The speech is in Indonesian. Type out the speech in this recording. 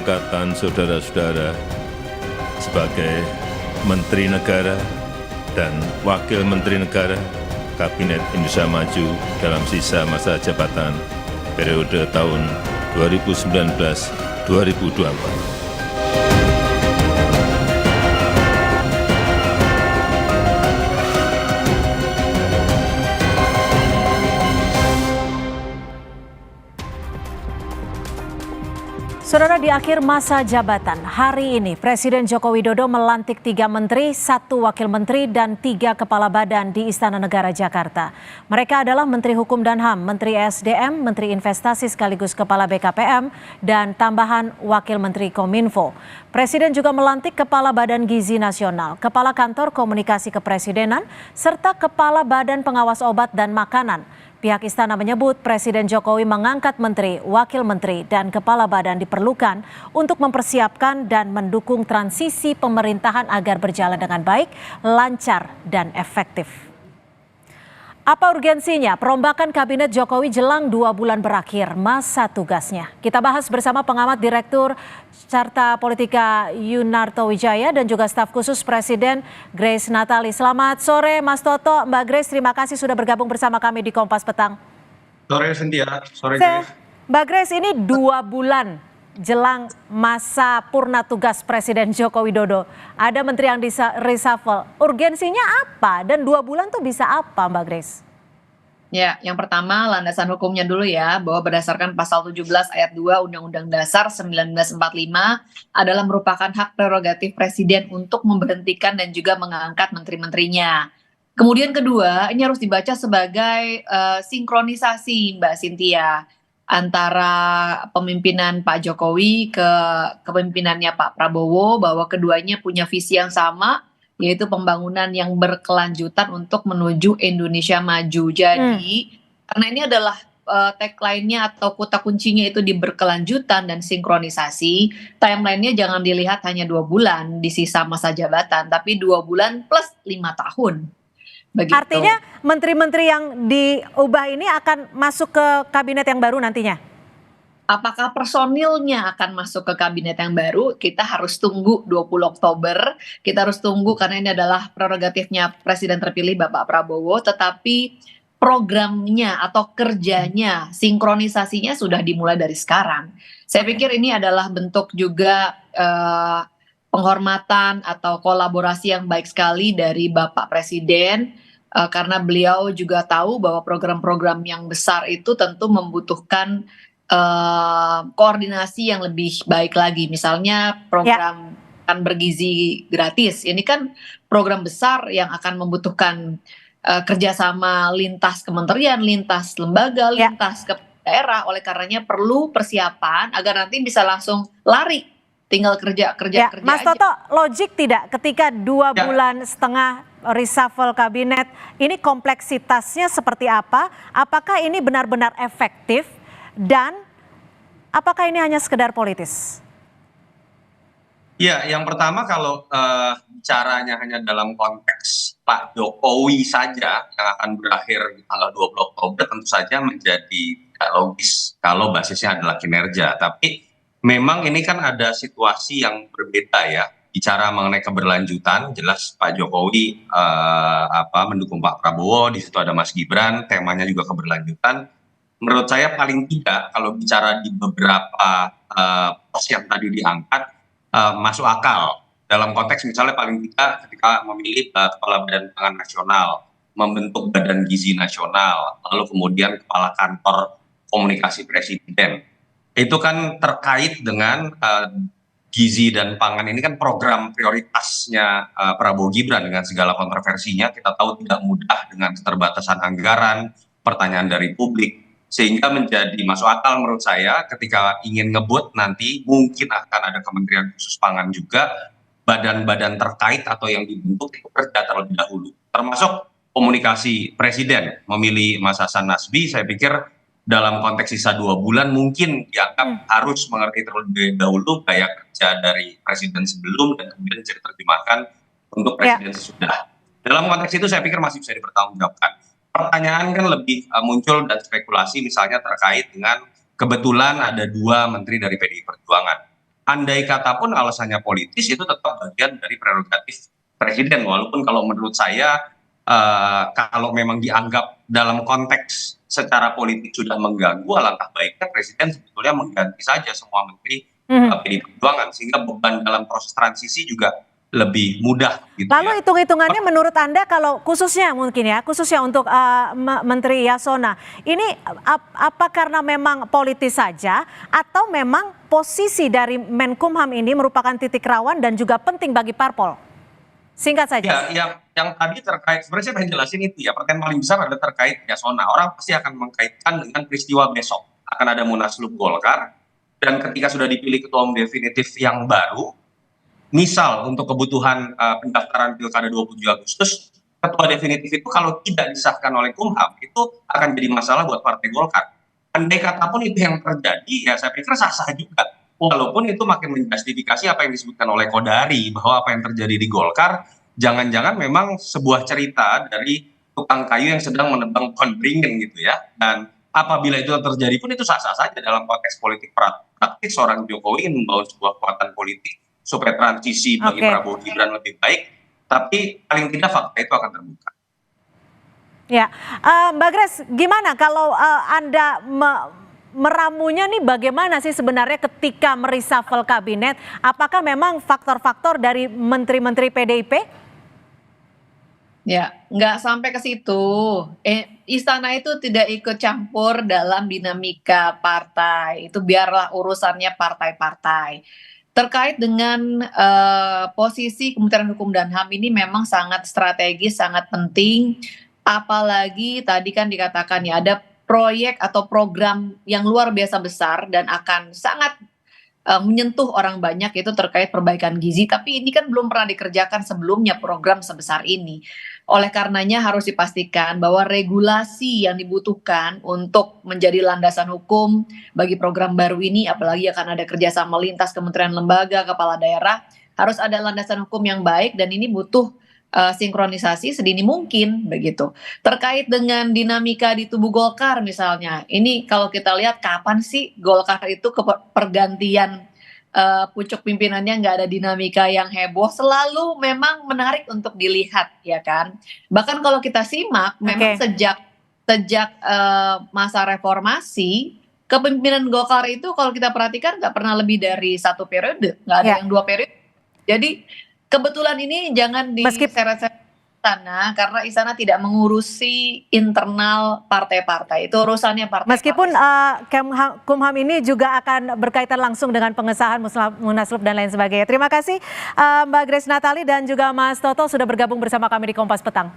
angkatan saudara-saudara sebagai Menteri Negara dan Wakil Menteri Negara Kabinet Indonesia Maju dalam sisa masa jabatan periode tahun 2019-2024. Saudara, di akhir masa jabatan, hari ini Presiden Joko Widodo melantik 3 menteri, 1 wakil menteri, dan 3 kepala badan di Istana Negara Jakarta. Mereka adalah Menteri Hukum dan HAM, Menteri SDM, Menteri Investasi sekaligus Kepala BKPM, dan tambahan Wakil Menteri Kominfo. Presiden juga melantik Kepala Badan Gizi Nasional, Kepala Kantor Komunikasi Kepresidenan, serta Kepala Badan Pengawas Obat dan Makanan. Pihak istana menyebut Presiden Jokowi mengangkat menteri, wakil menteri, dan kepala badan diperlukan untuk mempersiapkan dan mendukung transisi pemerintahan agar berjalan dengan baik, lancar, dan efektif. Apa urgensinya perombakan Kabinet Jokowi jelang 2 bulan berakhir masa tugasnya? Kita bahas bersama pengamat Direktur Carta Politika Yunarto Wijaya dan juga staf khusus Presiden Grace Natali. Selamat sore Mas Toto, Mbak Grace, terima kasih sudah bergabung bersama kami di Kompas Petang. Sore Cynthia, sore Grace. Mbak Grace, ini 2 bulan jelang masa purna tugas Presiden Joko Widodo. Ada menteri yang reshuffle. Urgensinya apa? Dan 2 bulan tuh bisa apa, Mbak Grace? Ya, yang pertama landasan hukumnya dulu ya, bahwa berdasarkan pasal 17 ayat 2 Undang-Undang Dasar 1945 adalah merupakan hak prerogatif Presiden untuk memberhentikan dan juga mengangkat menteri-menterinya. Kemudian kedua, ini harus dibaca sebagai sinkronisasi Mbak Cynthia, antara pemimpinan Pak Jokowi ke kepemimpinannya Pak Prabowo, bahwa keduanya punya visi yang sama, yaitu pembangunan yang berkelanjutan untuk menuju Indonesia maju. Jadi karena ini adalah tagline-nya atau kata kuncinya itu di berkelanjutan dan sinkronisasi, timeline-nya jangan dilihat hanya 2 bulan di sisa masa jabatan, tapi 2 bulan plus 5 tahun. Begitu. Artinya menteri-menteri yang diubah ini akan masuk ke kabinet yang baru nantinya? Apakah personilnya akan masuk ke kabinet yang baru? Kita harus tunggu 20 Oktober. Kita harus tunggu karena ini adalah prerogatifnya Presiden terpilih Bapak Prabowo. Tetapi programnya atau kerjanya, sinkronisasinya sudah dimulai dari sekarang. Saya pikir ini adalah bentuk juga penghormatan atau kolaborasi yang baik sekali dari Bapak Presiden. Karena beliau juga tahu bahwa program-program yang besar itu tentu membutuhkan koordinasi yang lebih baik lagi. Misalnya program makan bergizi gratis. Ini kan program besar yang akan membutuhkan kerjasama lintas kementerian, lintas lembaga, lintas ke daerah. Oleh karenanya perlu persiapan agar nanti bisa langsung lari. Tinggal kerja Mas aja. Toto, logik tidak ketika 2 bulan setengah reshuffle kabinet, ini kompleksitasnya seperti apa? Apakah ini benar-benar efektif? Dan apakah ini hanya sekedar politis? Ya, yang pertama kalau bicaranya hanya dalam konteks Pak Jokowi saja yang akan berakhir di tanggal 20 Oktober tentu saja menjadi tidak logis kalau basisnya adalah kinerja. Tapi memang ini kan ada situasi yang berbeda ya. Bicara mengenai keberlanjutan, jelas Pak Jokowi mendukung Pak Prabowo, di situ ada Mas Gibran, temanya juga keberlanjutan. Menurut saya paling tidak kalau bicara di beberapa pos yang tadi diangkat masuk akal. Dalam konteks misalnya paling tidak ketika memilih Kepala Badan Pangan Nasional, membentuk Badan Gizi Nasional, lalu kemudian Kepala Kantor Komunikasi Presiden. Itu kan terkait dengan gizi dan pangan ini kan program prioritasnya Prabowo Gibran dengan segala kontroversinya. Kita tahu tidak mudah dengan keterbatasan anggaran, pertanyaan dari publik. Sehingga menjadi masuk akal menurut saya ketika ingin ngebut nanti mungkin akan ada Kementerian Khusus Pangan juga, badan-badan terkait atau yang dibentuk itu kerja terlebih dahulu. Termasuk komunikasi Presiden memilih Mas Hasan Nasbi, saya pikir dalam konteks sisa 2 bulan mungkin dianggap harus mengerti terlebih dahulu gaya kerja dari Presiden sebelum dan kemudian bisa diterjemahkan untuk Presiden sesudah. Dalam konteks itu saya pikir masih bisa dipertanggungjawabkan. Pertanyaan kan lebih muncul dan spekulasi misalnya terkait dengan kebetulan ada 2 menteri dari PDI Perjuangan. andai kata pun alasannya politis itu tetap bagian dari prerogatif presiden, walaupun kalau menurut saya kalau memang dianggap dalam konteks secara politik sudah mengganggu, alangkah baiknya presiden sebetulnya mengganti saja semua menteri PDI Perjuangan, sehingga beban dalam proses transisi juga lebih mudah gitu ya. Lalu hitung-hitungannya menurut Anda kalau khususnya mungkin ya, khususnya untuk Menteri Yasona, ini apa karena memang politis saja atau memang posisi dari Menkumham ini merupakan titik rawan dan juga penting bagi parpol? Singkat saja. Ya, yang tadi terkait, sebenarnya saya pengen jelasin itu ya, pertanyaan paling besar adalah terkait Yasona. Orang pasti akan mengkaitkan dengan peristiwa besok. Akan ada Munaslup Golkar, dan ketika sudah dipilih ketua umum definitif yang baru, misal untuk kebutuhan pendaftaran pilkada 27 Agustus, ketua definitif itu kalau tidak disahkan oleh Kumham, itu akan jadi masalah buat Partai Golkar. Andai kata pun itu yang terjadi, ya saya pikir sah-sah juga. Walaupun itu makin menjustifikasi apa yang disebutkan oleh Kodari, bahwa apa yang terjadi di Golkar, jangan-jangan memang sebuah cerita dari tukang kayu yang sedang menebang pohon beringin gitu ya. Dan apabila itu terjadi pun itu sah-sah saja dalam konteks politik praktis, seorang Jokowi ingin membangun sebuah kekuatan politik supaya transisi bagi Prabowo Gibran lebih baik, tapi paling tidak fakta itu akan terbuka. Ya, Mbak Grace, gimana kalau Anda meramunya nih bagaimana sih sebenarnya ketika mereshuffle kabinet? Apakah memang faktor-faktor dari menteri-menteri PDIP? Ya, nggak sampai ke situ. Istana itu tidak ikut campur dalam dinamika partai. Itu biarlah urusannya partai-partai. Terkait dengan posisi Kementerian Hukum dan HAM ini memang sangat strategis, sangat penting. Apalagi tadi kan dikatakan ya ada proyek atau program yang luar biasa besar dan akan sangat menyentuh orang banyak, itu terkait perbaikan gizi. Tapi ini kan belum pernah dikerjakan sebelumnya program sebesar ini. Oleh karenanya harus dipastikan bahwa regulasi yang dibutuhkan untuk menjadi landasan hukum bagi program baru ini, apalagi akan ada kerjasama lintas kementerian lembaga, kepala daerah, harus ada landasan hukum yang baik dan ini butuh sinkronisasi sedini mungkin begitu. Terkait dengan dinamika di tubuh Golkar misalnya, ini kalau kita lihat kapan sih Golkar itu pergantian pucuk pimpinannya nggak ada dinamika yang heboh, selalu memang menarik untuk dilihat ya kan. Bahkan kalau kita simak memang sejak masa reformasi kepemimpinan Golkar itu kalau kita perhatikan nggak pernah lebih dari 1 periode, nggak ada yang 2 periode. Jadi kebetulan ini jangan diseret-seret sana karena istana tidak mengurusi internal partai-partai, itu urusannya partai. Meskipun Kumham ini juga akan berkaitan langsung dengan pengesahan Munaslup dan lain sebagainya. Terima kasih Mbak Grace Natali dan juga Mas Toto sudah bergabung bersama kami di Kompas Petang.